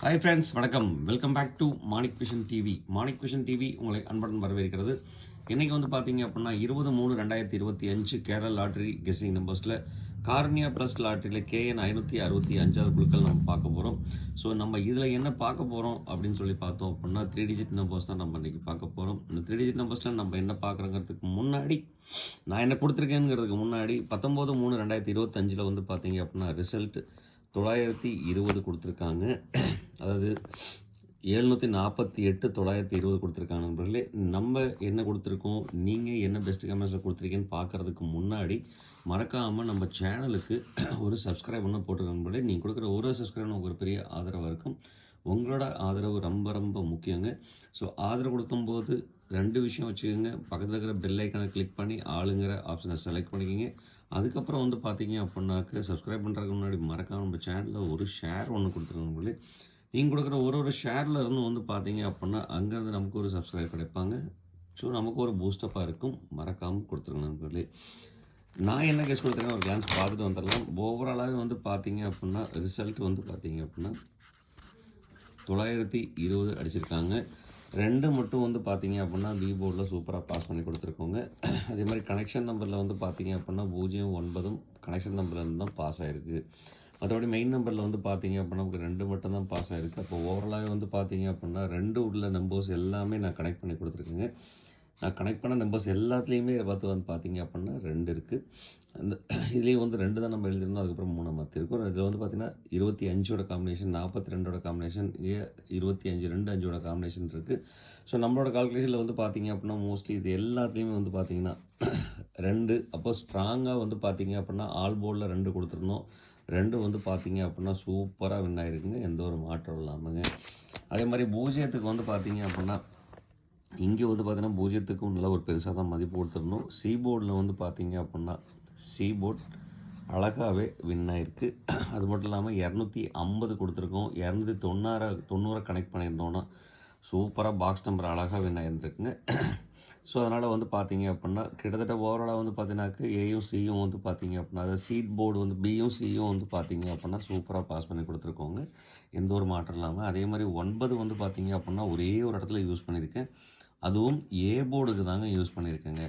Hi friends, வணக்கம். Welcome back to Manik vision TV. Manik vision TV உங்களை அன்புடன் வரவேற்கிறது. இன்றைக்கி வந்து பார்த்தீங்க அப்படின்னா 20/3/2025 கேரளா லாட்ரி கெஸ்ஸிங் நம்பர்ஸில் கார்னியா ப்ளஸ் லாட்ரியில் KN 565 குழுக்கள் நம்ம பார்க்க போகிறோம். ஸோ நம்ம இதில் என்ன பார்க்க போகிறோம் அப்படின்னு சொல்லி பார்த்தோம் அப்படின்னா 3 டிஜிட் நம்பர்ஸ் தான் நம்ம இன்றைக்கி பார்க்க போகிறோம். இந்த 3 டிஜிட் நம்பர்ஸில் நம்ம என்ன பார்க்குறோங்கிறதுக்கு முன்னாடி, நான் என்ன கொடுத்துருக்கேங்கிறதுக்கு முன்னாடி 19/3/2025 வந்து பார்த்தீங்க அப்படின்னா ரிசல்ட் 920 கொடுத்துருக்காங்க. அதாவது 748 920 கொடுத்துருக்காங்க நண்பர்களே. நம்ம என்ன கொடுத்துருக்கோம், நீங்கள் என்ன பெஸ்ட் கமெண்ட்ஸில் கொடுத்துருக்கீங்கன்னு பார்க்குறதுக்கு முன்னாடி மறக்காமல் நம்ம சேனலுக்கு ஒரு சப்ஸ்கிரைப் பண்ண போட்டுருக்க நண்பர்களே. நீங்கள் கொடுக்குற ஒரு சப்ஸ்கிரைப் ஒரு பெரிய ஆதரவாக இருக்கும். உங்களோட ஆதரவு ரொம்ப ரொம்ப முக்கியங்க. ஸோ ஆதரவு கொடுக்கும்போது 2 விஷயம் வச்சுக்கோங்க. பக்கத்தில் இருக்கிற பெல் ஐக்கானை கிளிக் பண்ணி ஆளுங்கிற ஆப்ஷனை செலக்ட் பண்ணிக்கிங்க. அதுக்கப்புறம் வந்து பார்த்தீங்க அப்படின்னாக்க சப்ஸ்கிரைப் பண்ணுறதுக்கு முன்னாடி மறக்காமல் நம்ம சேனலில் ஒரு ஷேர் ஒன்று கொடுத்துருக்கோங்களே. நீங்கள் கொடுக்குற ஒரு ஷேரில் இருந்து வந்து பார்த்தீங்க அப்படின்னா அங்கேருந்து நமக்கு ஒரு சப்ஸ்கிரைப் கிடைப்பாங்க. ஸோ நமக்கு ஒரு பூஸ்டப்பாக இருக்கும். மறக்காமல் கொடுத்துருங்க நண்பர்களே. நான் என்ன கேஸ் கொடுத்துருக்கேன் ஒரு கிளான்ஸ் பார்த்துட்டு வந்துடலாம். ஓவராலாகவே வந்து பார்த்தீங்க அப்படின்னா ரிசல்ட் வந்து பார்த்தீங்க அப்படின்னா 920 அடிச்சிருக்காங்க. 2 மட்டும் வந்து பார்த்தீங்க அப்படின்னா பி போர்டில் சூப்பராக பாஸ் பண்ணி கொடுத்துருக்கோங்க. அதே மாதிரி கனெக்ஷன் நம்பரில் வந்து பார்த்தீங்க அப்படின்னா 0 9 கனெக்ஷன் நம்பர்லேருந்து தான் பாஸ் ஆகிருக்கு. மற்றபடி மெயின் நம்பரில் வந்து பார்த்தீங்க அப்படின்னா நமக்கு 2 மட்டும் தான் பாஸ் ஆகிருக்கு. அப்போ ஓவராலாகவே வந்து பார்த்தீங்க அப்படின்னா 2 உள்ள நம்பர்ஸ் எல்லாமே நான் கனெக்ட் பண்ணி கொடுத்துருக்கேங்க. நான் கனெக்ட் பண்ண நம்பர்ஸ் எல்லாத்துலேயுமே வந்து பார்த்தீங்க அப்படின்னா 2 இருக்குது. அந்த இதுலேயும் வந்து 2 தான் நம்ம எழுதிருந்தோம். அதுக்கப்புறம் 3 மாற்றிருக்கோம். இதில் வந்து பார்த்திங்கன்னா 25ஓட காம்பினேஷன், 42ஓட காம்பினேஷன், 25 2 5ஓட காம்பினேஷன் இருக்குது. ஸோ நம்மளோட கால்குலேஷனில் வந்து பார்த்திங்க அப்படின்னா மோஸ்ட்லி இது எல்லாத்துலேயுமே வந்து பார்த்திங்கன்னா 2. அப்போ ஸ்ட்ராங்காக வந்து பார்த்திங்க அப்படின்னா ஆல் போர்டில் 2 கொடுத்துருந்தோம். 2 வந்து பார்த்திங்க அப்படின்னா சூப்பராக வின் ஆகிருக்குங்க. எந்த ஒரு மாற்றம் இல்லாமங்க. அதே மாதிரி பூஜ்ஜியத்துக்கு வந்து பார்த்திங்க அப்படின்னா இங்கே வந்து பார்த்தீங்கன்னா பூஜ்ஜியத்துக்கும் நல்லா ஒரு பெருசாக தான் மதிப்பு கொடுத்துருந்தோம். சி போர்டில் வந்து பார்த்தீங்க அப்படின்னா சி போர்ட் அழகாகவே வின் ஆகிருக்கு. அது மட்டும் இல்லாமல் 250 கொடுத்துருக்கோம். 290 கனெக்ட் பண்ணியிருந்தோன்னா சூப்பராக பாக்ஸ் நம்பர் அழகாக வின் ஆகிருந்துருக்குங்க. ஸோ அதனால் வந்து பார்த்தீங்க அப்படின்னா கிட்டத்தட்ட ஓவராலாக வந்து பார்த்தீங்கன்னாக்க ஏயும் சியும் வந்து பார்த்தீங்க அப்படின்னா அதாவது சீட் போர்டு வந்து பியும் சியும் வந்து பார்த்தீங்க அப்படின்னா சூப்பராக பாஸ் பண்ணி கொடுத்துருக்கோங்க. எந்த ஒரு மாற்றம் இல்லாமல். அதே மாதிரி 9 வந்து பார்த்தீங்க அப்படின்னா ஒரே ஒரு இடத்துல யூஸ் பண்ணியிருக்கேன். அதுவும் ஏ போர்டுக்கு தாங்க யூஸ் பண்ணியிருக்கேங்க.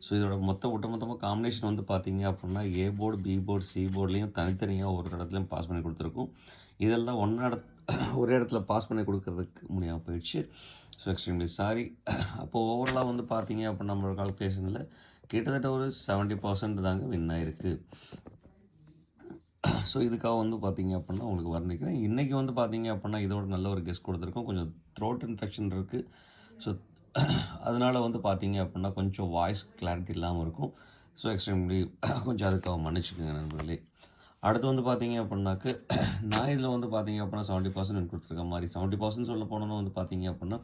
ஸோ இதோட ஒட்டுமொத்தமாக காம்பினேஷன் வந்து பார்த்தீங்க அப்படின்னா A board, B board, C போர்ட்லேயும் தனித்தனியாக ஒரு இடத்துலையும் பாஸ் பண்ணி கொடுத்துருக்கோம். இதெல்லாம் ஒரே இடத்துல பாஸ் பண்ணி கொடுக்கறதுக்கு முடியாமல் போயிடுச்சு. So extremely sorry. அப்போது ஓவராலாக வந்து பார்த்தீங்க அப்படின்னா நம்மளோட கால்குலேஷனில் கிட்டத்தட்ட ஒரு 70% தாங்க வின் ஆகிருக்கு. ஸோ இதுக்காக வந்து பார்த்தீங்க அப்படின்னா உங்களுக்கு வர்ணிக்கிறேன். இன்றைக்கி வந்து பார்த்தீங்க அப்படின்னா இதோட நல்ல ஒரு கெஸ்ட் கொடுத்துருக்கோம். கொஞ்சம் த்ரோட் இன்ஃபெக்ஷன் இருக்குது. ஸோ அதனால் வந்து பார்த்தீங்க அப்படின்னா கொஞ்சம் வாய்ஸ் கிளாரிட்டி இல்லாமல் இருக்கும். ஸோ எக்ஸ்ட்ரீம்லி கொஞ்சம் அதுக்காக மன்னிச்சுக்கோங்க நண்பர்களே. அடுத்து வந்து பார்த்தீங்க அப்படின்னாக்க நான் இதில் வந்து பார்த்தீங்க அப்படின்னா 70% கொடுத்துருக்க மாதிரி 70% சொல்ல போனோன்னு வந்து பார்த்தீங்க அப்படின்னா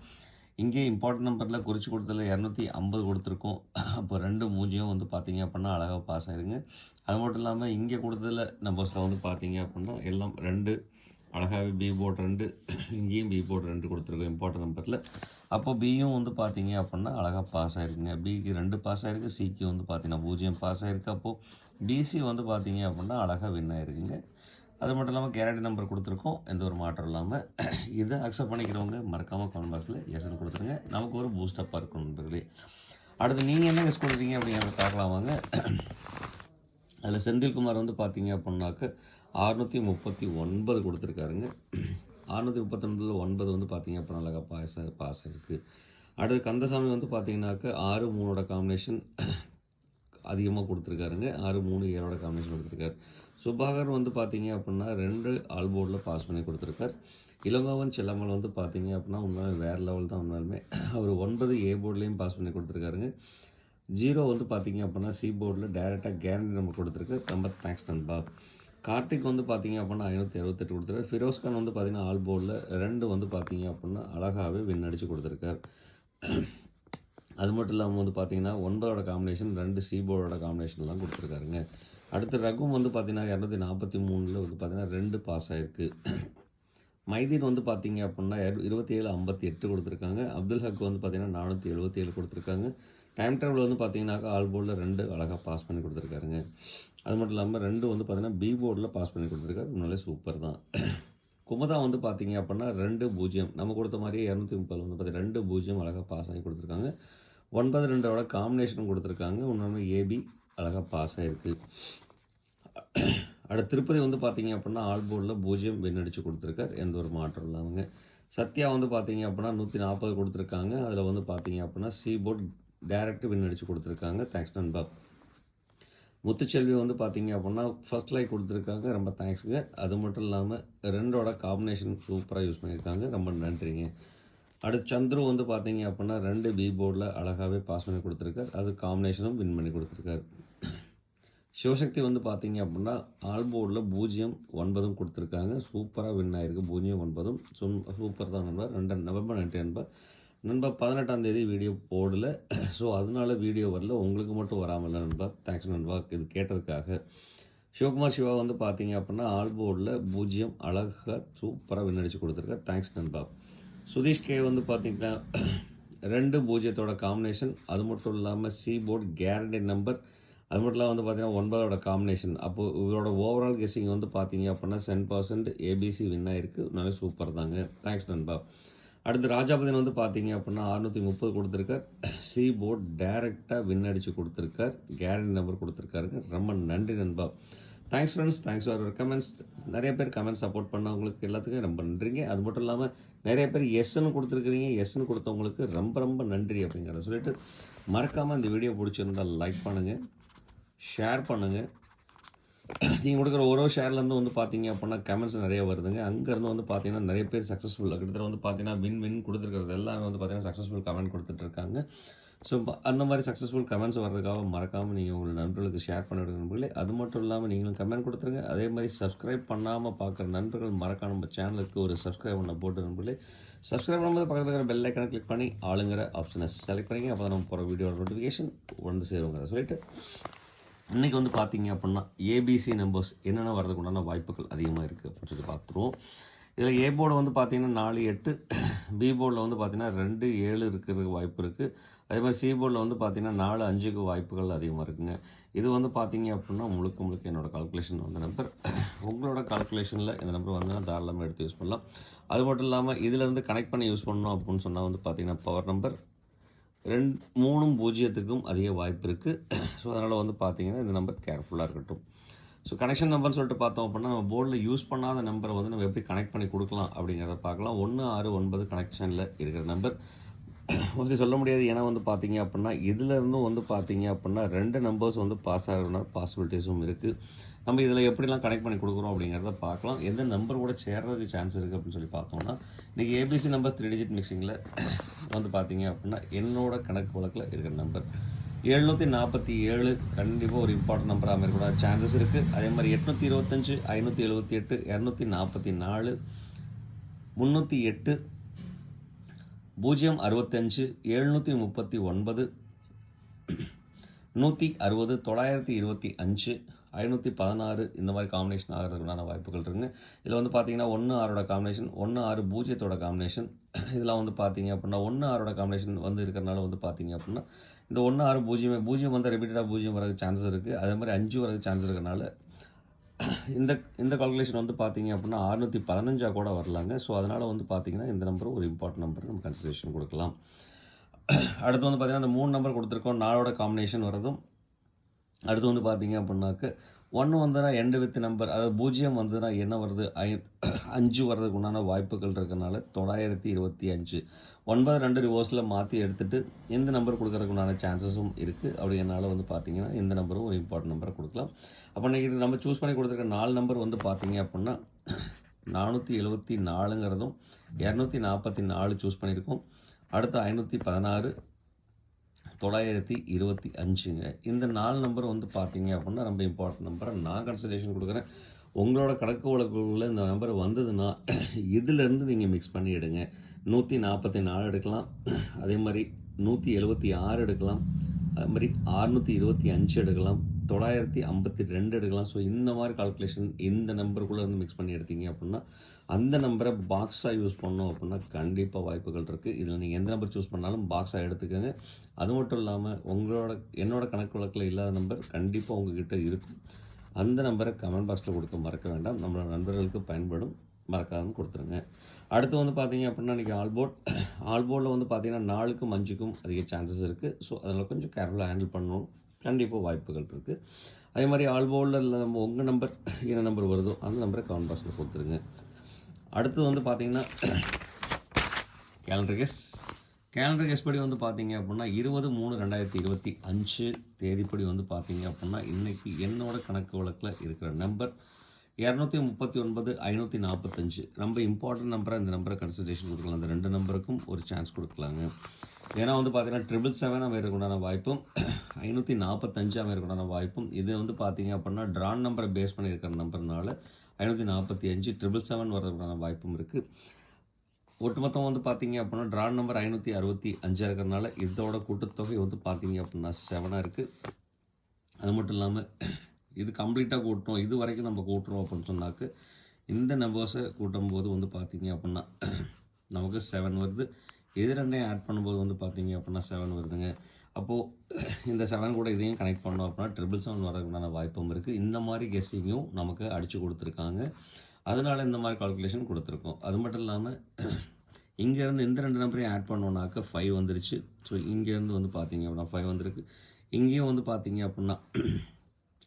இங்கே இம்பார்ட்டன்ட் நம்பரில் குறித்து கொடுத்ததில் 250 கொடுத்துருக்கோம். அப்போ 2 0 வந்து பார்த்தீங்க அப்படின்னா அழகாக பாஸ் ஆயிருங்க. அது மட்டும் இல்லாமல் இங்கே கொடுத்ததில் நம்பர்ஸில் வந்து பார்த்தீங்க அப்படின்னா எல்லாம் 2 அழகாகவே பி போர்டு 2, இங்கேயும் பி போர்டு 2 கொடுத்துருக்கோம் இம்பார்ட்டன்ட் நம்பரில். அப்போ பியும் வந்து பார்த்தீங்க அப்படின்னா அழகாக பாஸ் ஆகிருக்குங்க. பிக்கு 2 பாஸ் ஆகிருக்கு, சிக்கு வந்து பார்த்தீங்கன்னா 0 பாஸ் ஆகிருக்கு. அப்போது பிசி வந்து பார்த்தீங்க அப்படின்னா அழகாக வின் ஆகிருக்குங்க. அது மட்டும் இல்லாமல் கேரண்டி நம்பர் கொடுத்துருக்கோம். எந்த ஒரு மாற்றம் இல்லாமல். இதை அக்செப்ட் பண்ணிக்கிறவங்க மறக்காமல் கமெண்ட் பாக்ஸில் எஸ்ன்னு கொடுத்துருங்க. நமக்கு ஒரு பூஸ்டப்பாக இருக்கும் நண்பர்களே. அடுத்து நீங்கள் என்ன கெஸ் கொடுக்குறீங்க அப்படிங்கிறத பார்க்கலாமாங்க. அதில் செந்தில்குமார் வந்து பார்த்தீங்க அப்படின்னாக்க 639 கொடுத்துருக்காருங்க. 639 9 வந்து பார்த்தீங்க அப்படின்னா அழகாக பாஸ் ஆகிருக்கு. அடுத்து கந்தசாமி வந்து பார்த்தீங்கன்னாக்க 6 3ஓட காம்பினேஷன் அதிகமாக கொடுத்துருக்காருங்க. 6 3 7ஓட காம்பினேஷன் கொடுத்துருக்காரு. சுபாகர் வந்து பார்த்தீங்க அப்படின்னா 2 ஆல் போர்டில் பாஸ் பண்ணி கொடுத்துருக்கார். இளங்கோவன் செல்லம்மல் வந்து பார்த்தீங்க அப்படின்னா உண்மையாக வேறு லெவல் தான். உண்மையாலுமே அவர் 9 ஏ போர்ட்லேயும் பாஸ் பண்ணி கொடுத்துருக்காருங்க. 0 வந்து பார்த்தீங்க அப்படின்னா சி போர்டில் டைரெக்டாக கேரண்டி நம்பர் கொடுத்துருக்கு. ரொம்ப தேங்க்ஸ் நண்பா. கார்த்திக் வந்து பார்த்தீங்க அப்படின்னா 568 கொடுத்துருக்காரு. ஃபிரோஸ்கான் வந்து பார்த்தீங்கன்னா ஆல் போர்டில் 2 வந்து பார்த்தீங்க அப்படின்னா அழகாகவே வின் அடித்து கொடுத்துருக்கார். அது மட்டும் இல்லாமல் வந்து பார்த்தீங்கன்னா 9ஓட காம்பினேஷன் 2 சி போர்டோட காம்பினேஷன்லாம் கொடுத்துருக்காருங்க. அடுத்து ரகும் வந்து பார்த்தீங்கன்னா 243 வந்து பார்த்தீங்கன்னா 2 பாஸ் ஆகிருக்கு. மைதீன் வந்து பார்த்தீங்க அப்படின்னா 27 58 கொடுத்துருக்காங்க. அப்துல் ஹக் வந்து பார்த்தீங்கன்னா 477 கொடுத்துருக்காங்க. டைம் டேபிள் வந்து பார்த்தீங்கன்னாக்கா ஆல் போர்டில் 2 அழகாக பாஸ் பண்ணி கொடுத்துருக்காருங்க. அது மட்டும் இல்லாமல் 2 வந்து பார்த்தீங்கன்னா பி போர்டில் பாஸ் பண்ணி கொடுத்துருக்காரு. உண்மையிலே சூப்பர் தான். குமுதா வந்து பார்த்தீங்க அப்படின்னா 2-0 நம்ம கொடுத்த மாதிரியே 230 வந்து பார்த்தீங்கன்னா 2-0 அழகாக பாஸ் ஆகி கொடுத்துருக்காங்க. 9-2 காம்பினேஷன் கொடுத்துருக்காங்க. இன்னொன்று ஏபி அழகாக பாஸ் ஆகிருக்கு. அடுத்து திருப்பதி வந்து பார்த்தீங்க அப்படின்னா ஆல் போர்டில் 0 வின் அடித்து கொடுத்துருக்கார். எந்த ஒரு மாற்றம் இல்லாமங்க. சத்யா வந்து பார்த்தீங்க அப்படின்னா 140 கொடுத்துருக்காங்க. அதில் வந்து பார்த்தீங்க அப்படின்னா சி போர்ட் டைரக்ட் வின் அடித்து கொடுத்துருக்காங்க. தேங்க்ஸ் நண்பா. முத்துச்செல்வி வந்து பார்த்தீங்க அப்படின்னா ஃபர்ஸ்ட் லைக் கொடுத்துருக்காங்க. ரொம்ப தேங்க்ஸுங்க. அது மட்டும் இல்லாமல் 2 காம்பினேஷன் சூப்பராக யூஸ் பண்ணியிருக்காங்க. ரொம்ப நன்றிங்க. அடுத்து சந்துரு வந்து பார்த்தீங்க அப்படின்னா 2 பி போர்டில் அழகாகவே பாஸ் பண்ணி கொடுத்துருக்காரு. அது காம்பினேஷனும் வின் பண்ணி கொடுத்துருக்காரு. சிவசக்தி வந்து பார்த்தீங்க அப்படின்னா ஆல் போர்டில் 0-9 கொடுத்துருக்காங்க. சூப்பராக வின் ஆகிருக்கு. 0-9 சூப்பர் தான் நண்பா. 2 நவம்பர் நன்றி நண்பா. நண்பா 18ஆம் தேதி வீடியோ போடல. ஸோ அதனால வீடியோ வரல. உங்களுக்கு மட்டும் வராமல் நண்பா. தேங்க்ஸ் நண்பா இது கேட்டதுக்காக. சிவகுமார் சிவா வந்து பார்த்தீங்க அப்படின்னா ஆல் போர்டில் 0 அழகாக சூப்பராக வின் அடித்து கொடுத்துருக்காரு. தேங்க்ஸ் நண்பா. சுதீஷ் கே வந்து பார்த்தீங்கன்னா 2-0 காம்பினேஷன். அது மட்டும் இல்லாமல் சி போர்டு கேரண்டி நம்பர். அது மட்டும் இல்லாமல் வந்து பார்த்தீங்கன்னா 9 காம்பினேஷன். அப்போது இவரோட ஓவரால் கெஸ்ஸிங் வந்து பார்த்தீங்க அப்படின்னா 10% ஏபிசி வின் ஆகிருக்கு. நல்ல சூப்பர் தாங்க. தேங்க்ஸ் நண்பா. அடுத்து ராஜாபதின் வந்து பார்த்தீங்க அப்படின்னா 630 கொடுத்துருக்கார். சி போர்ட் டைரெக்டாக வின் அடித்து கொடுத்துருக்கார். கேரண்டி நம்பர் கொடுத்துருக்காருங்க. ரொம்ப நன்றி நண்பா. Thanks friends. Thanks for comments. நிறைய பேர் கமெண்ட்ஸ் சப்போர்ட் பண்ணவங்களுக்கு எல்லாத்துக்கும் ரொம்ப நன்றிங்க. அது மட்டும் இல்லாமல் நிறைய பேர் எஸ்ன்னு கொடுத்துருக்குறீங்க. எஸ்ன்னு கொடுத்தவங்களுக்கு ரொம்ப ரொம்ப நன்றி அப்படிங்கிறத சொல்லிட்டு மறக்காமல் இந்த வீடியோ பிடிச்சிருந்தால் லைக் பண்ணுங்கள், ஷேர் பண்ணுங்கள். நீங்கள் கொடுக்குற ஒரு ஷேர்லேருந்து வந்து பார்த்தீங்க அப்படின்னா கமெண்ட்ஸ் நிறைய வருதுங்க. அங்கேருந்து வந்து பார்த்தீங்கன்னா நிறைய பேர் சக்ஸஸ்ஃபுல் கிட்டத்தட்ட வந்து பார்த்தீங்கன்னா வின் கொடுத்துருக்கிறது எல்லாமே வந்து பார்த்தீங்கன்னா சக்ஸஸ்ஃபுல் கமெண்ட் கொடுத்துட்ருக்காங்க. ஸோ அந்த மாதிரி சக்ஸஸ்ஃபுல் கமெண்ட்ஸ் வர்றதுக்காக மறக்காமல் நீங்கள் உங்கள் நண்பர்களுக்கு ஷேர் பண்ணிவிடுங்க நண்பர்களே. அது மட்டும் இல்லாமல் நீங்களும் கமெண்ட் கொடுத்துருங்க. அதே மாதிரி சப்ஸ்கிரைப் பண்ணாமல் பார்க்குற நண்பர்கள் மறக்காம நம்ம சேனலுக்கு ஒரு சப்ஸ்கிரைப் பண்ண போட்டு நண்பர்களே. சப்ஸ்கிரைப் பண்ணும்போது பக்கத்தில் இருக்கிற பெல் ஐக்கனை கிளிக் பண்ணி ஆளுங்கிற ஆப்ஷனை செலக்ட் பண்ணிங்க. அப்போ தான் நம்ம போகிற வீடியோட நோட்டிஃபிகேஷன் வந்து சேருங்க. அதை சொல்லிட்டு இன்றைக்கி வந்து பார்த்தீங்க அப்படின்னா ஏபிசி நம்பர்ஸ் என்னென்ன வரதுக்கு உண்டான வாய்ப்புகள் அதிகமாக இருக்குது அப்படின்னு சொல்லி பார்த்துருவோம். இதில் ஏ போர்டு வந்து பார்த்தீங்கன்னா 4-8, பி போர்டில் வந்து பார்த்தீங்கன்னா 2-7 இருக்கிறதுக்கு வாய்ப்பு இருக்குது. அதே மாதிரி சி போர்டில் வந்து பார்த்தீங்கன்னா 4-5க்கு வாய்ப்புகள் அதிகமாக இருக்குங்க. இது வந்து பார்த்தீங்க அப்படின்னா முழுக்க என்னோடய கால்குலேஷன் வந்த நம்பர். உங்களோட கால்குலேஷனில் இந்த நம்பர் வந்ததுன்னா தாராளமாக எடுத்து யூஸ் பண்ணலாம். அது மட்டும் இல்லாமல் இதிலேருந்து கனெக்ட் பண்ணி யூஸ் பண்ணணும் அப்படின்னு சொன்னால் வந்து பார்த்தீங்கன்னா பவர் நம்பர் 3-0க்கும் அதிக வாய்ப்பு இருக்குது. ஸோ அதனால் வந்து பார்த்தீங்கன்னா இந்த நம்பர் கேர்ஃபுல்லாக இருக்கட்டும். ஸோ கனெக்ஷன் நம்பர்னு சொல்லிட்டு பார்த்தோம் அப்படின்னா நம்ம போர்டில் யூஸ் பண்ணாத நம்பரை வந்து நம்ம எப்படி கனெக்ட் பண்ணி கொடுக்கலாம் அப்படிங்கிறத பார்க்கலாம். 1-6-9 கனெக்ஷனில் இருக்கிற நம்பர் மோஸ்ட்லி சொல்ல முடியாது. ஏன்னா வந்து பார்த்தீங்க அப்படின்னா இதிலேருந்தும் வந்து பார்த்தீங்க அப்படின்னா 2 நம்பர்ஸ் வந்து பாஸ் ஆகிற பாசிபிலிட்டிஸும் இருக்குது. நம்ம இதில் எப்படிலாம் கனெக்ட் பண்ணி கொடுக்குறோம் அப்படிங்கிறத பார்க்கலாம். எந்த நம்பர் கூட சேர்றதுக்கு சான்ஸ் இருக்குது அப்படின்னு சொல்லி பார்த்தோம்னா இன்றைக்கி ஏபிசி நம்பர் 3 டிஜிட் மிக்சிங்கில் வந்து பார்த்தீங்க அப்படின்னா என்னோட கணக்கு வழக்கில் இருக்கிற நம்பர் 747 கண்டிப்பாக ஒரு இம்பார்ட்டன்ட் நம்பராக அமைக்கூட சான்சஸ் இருக்குது. அதே மாதிரி 825, 578, 244, 308, 065, 739, 160, 925, 516 இந்த மாதிரி காம்பினேஷன் ஆகிறதுக்குண்டான வாய்ப்புகள் இருக்குங்க. இதில் வந்து பார்த்தீங்கன்னா 1-6 காம்பினேஷன், 1-6-0 காம்பினேஷன். இதெல்லாம் வந்து பார்த்தீங்க அப்படின்னா 1-6 காம்பினேஷன் வந்து இருக்கிறனால வந்து பார்த்தீங்க அப்படின்னா இந்த 1-6-0 வந்து ரிப்பீட்டடாக 0 வரதுக்கு சான்சஸ் இருக்குது. அதே மாதிரி 5 வரதுக்கு சான்ஸ் இருக்கிறனால இந்த கால்குலேஷன் வந்து பார்த்தீங்க அப்படின்னா 615 கூட வரலாங்க. ஸோ அதனால் வந்து பார்த்தீங்கன்னா இந்த நம்பரும் ஒரு இம்பார்ட்டன்ட் நம்பர் நம்ம கன்சிடரேஷன் கொடுக்கலாம். அடுத்து வந்து பார்த்தீங்கன்னா அந்த 3 நம்பர் கொடுத்துருக்கோம். 4 காம்பினேஷன் வரதும். அடுத்து வந்து பார்த்தீங்க அப்படின்னாக்க 1 வந்ததுன்னா எண்டு வித் நம்பர், அதாவது 0 வந்ததுன்னா என்ன வருது 5 வர்றதுக்கு உண்டான வாய்ப்புகள் இருக்கிறனால 925, 9-2 ரிவர்ஸில் மாற்றி எடுத்துகிட்டு இந்த நம்பர் கொடுக்கறதுக்கு உண்டான சான்சஸும் இருக்குது. அப்படிங்கிறனால வந்து பார்த்தீங்கன்னா இந்த நம்பரும் ஒரு இம்பார்ட்டன்ட் நம்பரை கொடுக்கலாம். அப்போ இன்றைக்கி நம்ம சூஸ் பண்ணி கொடுத்துருக்க 4 நம்பர் வந்து பார்த்தீங்க அப்படின்னா 474ங்கிறதும் 244 சூஸ் பண்ணியிருக்கோம். அடுத்து 516, 925ங்க. இந்த 4 நம்பர் வந்து பார்த்தீங்க அப்படின்னா ரொம்ப இம்பார்ட்டன்ட் நம்பரை நான் கன்சிடரேஷன் கொடுக்குறேன். உங்களோட கணக்கு வழக்குகளில் இந்த நம்பர் வந்ததுன்னா இதிலேருந்து நீங்கள் மிக்ஸ் பண்ணி எடுங்க. 144 எடுக்கலாம், அதே மாதிரி 176 எடுக்கலாம், அது மாதிரி 625 எடுக்கலாம், 952 எடுக்கலாம். ஸோ இந்த மாதிரி கால்குலேஷன் இந்த நம்பருக்குள்ளே இருந்து மிக்ஸ் பண்ணி எடுத்தீங்க அப்படின்னா அந்த நம்பரை பாக்ஸாக யூஸ் பண்ணோம் அப்படின்னா கண்டிப்பாக வாய்ப்புகள் இருக்குது. இதில் நீங்கள் எந்த நம்பர் சூஸ் பண்ணாலும் பாக்ஸாக எடுத்துக்கோங்க. அது மட்டும் இல்லாமல் என்னோட கணக்கு வழக்கில் இல்லாத நம்பர் கண்டிப்பாக உங்ககிட்ட இருக்கும். அந்த நம்பரை கமெண்ட் பாக்ஸில் கொடுக்க மறக்க வேண்டாம். நம்மளோட நண்பர்களுக்கு பயன்படும். மறக்காமல் கொடுத்துருங்க. அடுத்து வந்து பார்த்தீங்க அப்படின்னா இன்றைக்கி ஆல்போர்டில் வந்து பார்த்தீங்கன்னா 4க்கும் 5க்கும் அதிக சான்சஸ் இருக்குது. ஸோ அதில் கொஞ்சம் கேர்ஃபுல்லாக ஹேண்டில் பண்ணணும். கண்டிப்பாக வாய்ப்புகள் இருக்குது. அதே மாதிரி ஆல்போர்டில் நம்ம உங்கள் நம்பர் என்ன நம்பர் வருதோ அந்த நம்பரை கமெண்ட் பாக்ஸில் கொடுத்துருங்க. அடுத்து வந்து பார்த்தீங்கன்னா கேலண்டர் கெஸ் படி வந்து பார்த்தீங்க அப்படின்னா 20/3/2025 தேதிப்படி வந்து பார்த்தீங்க அப்படின்னா இன்றைக்கி என்னோட கணக்கு வழக்கில் இருக்கிற நம்பர் 239 545. ரொம்ப இம்பார்ட்டன்ட் நம்பராக இந்த நம்பரை கன்சிடரேஷன் கொடுக்கலாம். அந்த 2 நம்பருக்கும் ஒரு சான்ஸ் கொடுக்கலாங்க. ஏன்னா வந்து பார்த்தீங்கன்னா 777 அமையறதுக்குண்டான வாய்ப்பும் 545 அமையறதுக்குண்டான வாய்ப்பும் இது வந்து பார்த்தீங்க அப்படின்னா ட்ரான் நம்பரை பேஸ் பண்ணி இருக்கிற நம்பர்னால 545 777 வர்றதுக்கான வாய்ப்பும் இருக்குது. ஒட்டுமொத்தம் வந்து பார்த்தீங்க அப்படின்னா ட்ரான் நம்பர் 565 இருக்கிறதுனால இதோட கூட்டுத்தொகை வந்து பார்த்தீங்க அப்படின்னா 7 இருக்குது. அது மட்டும் இல்லாமல் இது கம்ப்ளீட்டாக கூட்டுறோம், இது வரைக்கும் நம்ம கூட்டுறோம் அப்படின்னு சொன்னாக்க இந்த நம்பர்ஸை கூட்டும்போது வந்து பார்த்தீங்க அப்படின்னா நமக்கு 7 வருது. இது ரெண்டையும் ஆட் பண்ணும்போது வந்து பார்த்தீங்க அப்படின்னா 7 வருதுங்க. அப்போது இந்த 7 கூட இதையும் கனெக்ட் பண்ணோம் அப்படின்னா 777 வரதுக்குண்டான வாய்ப்பும் இருக்குது. இந்த மாதிரி கெஸ்ஸிங்கும் நமக்கு அடித்து கொடுத்துருக்காங்க. அதனால் இந்த மாதிரி கால்குலேஷன் கொடுத்துருக்கோம். அது மட்டும் இல்லாமல் இங்கேருந்து இந்த 2 நம்பரையும் ஆட் பண்ணோன்னாக்க 5 வந்துருச்சு. ஸோ இங்கேருந்து வந்து பார்த்தீங்க அப்படின்னா 5 வந்திருக்கு. இங்கேயும் வந்து பார்த்தீங்க அப்படின்னா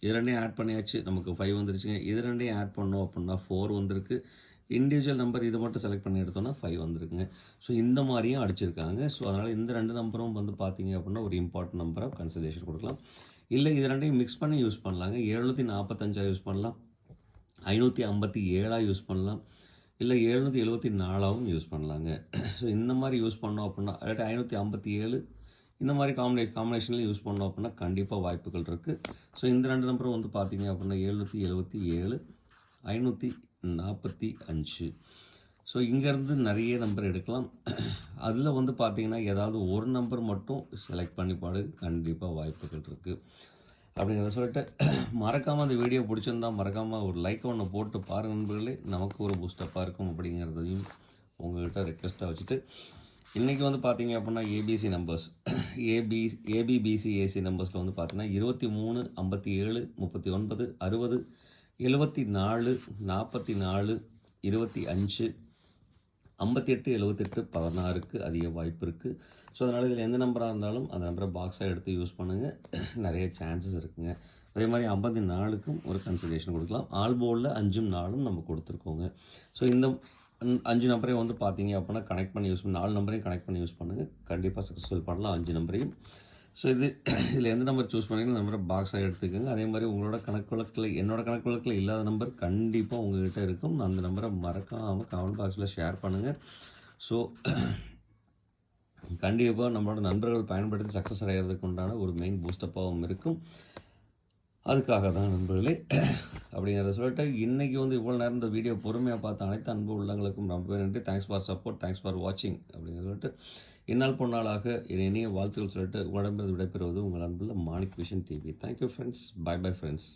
இது ரெண்டையும் ஆட் பண்ணியாச்சு, நமக்கு 5 வந்துருச்சுங்க. இது ரெண்டையும் ஆட் பண்ணோம் அப்படின்னா 4 வந்திருக்கு. இண்டிவிஜுவல் நம்பர் இது மட்டும் செலக்ட் பண்ணி எடுத்தோன்னா 5 வந்திருக்குங்க. ஸோ இந்த மாதிரியும் அடிச்சிருக்காங்க. ஸோ அதனால் இந்த 2 நம்பரும் வந்து பார்த்தீங்க அப்படின்னா ஒரு இம்பார்ட்டன்ட் நம்பராக கன்சிடரேஷன் கொடுக்கலாம். இல்லை இது ரெண்டையும் மிக்ஸ் பண்ணி யூஸ் பண்ணலாங்க. 745 யூஸ் பண்ணலாம், 557 யூஸ் பண்ணலாம், இல்லை 774 யூஸ் பண்ணலாங்க. ஸோ இந்த மாதிரி யூஸ் பண்ணோம் அப்படின்னா இல்லாட்டி 557 இந்த மாதிரி காம்பினேஷனில் யூஸ் பண்ணோம் அப்படின்னா கண்டிப்பாக வாய்ப்புகள் இருக்குது. ஸோ இந்த 2 நம்பரும் வந்து பார்த்தீங்க அப்படின்னா 777 545. ஸோ இங்கேருந்து நிறைய நம்பர் எடுக்கலாம். அதில் வந்து பார்த்தீங்கன்னா ஏதாவது ஒரு நம்பர் மட்டும் செலக்ட் பண்ணி பாடு, கண்டிப்பாக வாய்ப்புகள் இருக்குது. அப்படிங்கிறத சொல்லிட்டு மறக்காமல் அந்த வீடியோ பிடிச்சிருந்தா மறக்காமல் ஒரு லைக் ஒன்று போட்டு பாருங்கள் நண்பர்களே. நமக்கு ஒரு பூஸ்டப்பாக இருக்கும் அப்படிங்கிறதையும் உங்கள்கிட்ட ரெக்வெஸ்ட்டாக வச்சுட்டு இன்றைக்கி வந்து பார்த்தீங்க அப்படின்னா ஏபிசி நம்பர்ஸ் ஏபிபிசிஏசி நம்பர்ஸில் வந்து பார்த்தீங்கன்னா 23 57 39 60 74 44 25 58 78 16க்கு அதிக வாய்ப்பு இருக்குது. ஸோ அதனால் இதில் எந்த நம்பராக இருந்தாலும் அந்த நம்பரை பாக்ஸாக எடுத்து யூஸ் பண்ணுங்கள். நிறைய சான்சஸ் இருக்குங்க. அதே மாதிரி 54க்கும் ஒரு கன்சிடரேஷன் கொடுக்கலாம். ஆல்போர்டில் 5ம் 4ம் நம்ம கொடுத்துருக்கோங்க. ஸோ இந்த 5 நம்பரையும் வந்து பார்த்தீங்க அப்படின்னா கனெக்ட் பண்ணி யூஸ் பண்ணி 4 நம்பரையும் கனெக்ட் பண்ணி யூஸ் பண்ணுங்கள். கண்டிப்பாக சக்ஸஸ்ஃபுல் பண்ணலாம் 5 நம்பரையும். ஸோ இதில் எந்த நம்பர் சூஸ் பண்ணிங்கன்னா நம்பரை பாக்ஸாக எடுத்துக்கோங்க. அதே மாதிரி உங்களோட கணக்கு வழக்கில் என்னோடய கணக்கு வழக்கில் இல்லாத நம்பர் கண்டிப்பாக உங்கள்கிட்ட இருக்கும். அந்த நம்பரை மறக்காமல் கமெண்ட் பாக்ஸில் ஷேர் பண்ணுங்கள். ஸோ கண்டிப்பாக நம்மளோட நண்பர்கள் பயன்படுத்தி சக்ஸஸ் அடைகிறதுக்கு உண்டான ஒரு மெயின் பூஸ்டப்பாகவும் இருக்கும். அதுக்காக தான் நண்பர்களே அப்படிங்கிறத சொல்லிட்டு இன்றைக்கி வந்து இவ்வளோ நேரம் இந்த வீடியோ பொறுமையாக பார்த்த அனைத்து அன்பு உள்ளங்களுக்கும் ரொம்ப நன்றி. Thanks for support, thanks for வாட்சிங் அப்படிங்கிற சொல்லிட்டு இந்நாள் பொன்னாளாக இனிய வாழ்த்துக்கள் சொல்லிட்டு உங்களிடமிருந்து விடைபெறுவது உங்கள் அன்புள்ள Manik vision TV. Thank you friends. Bye bye friends.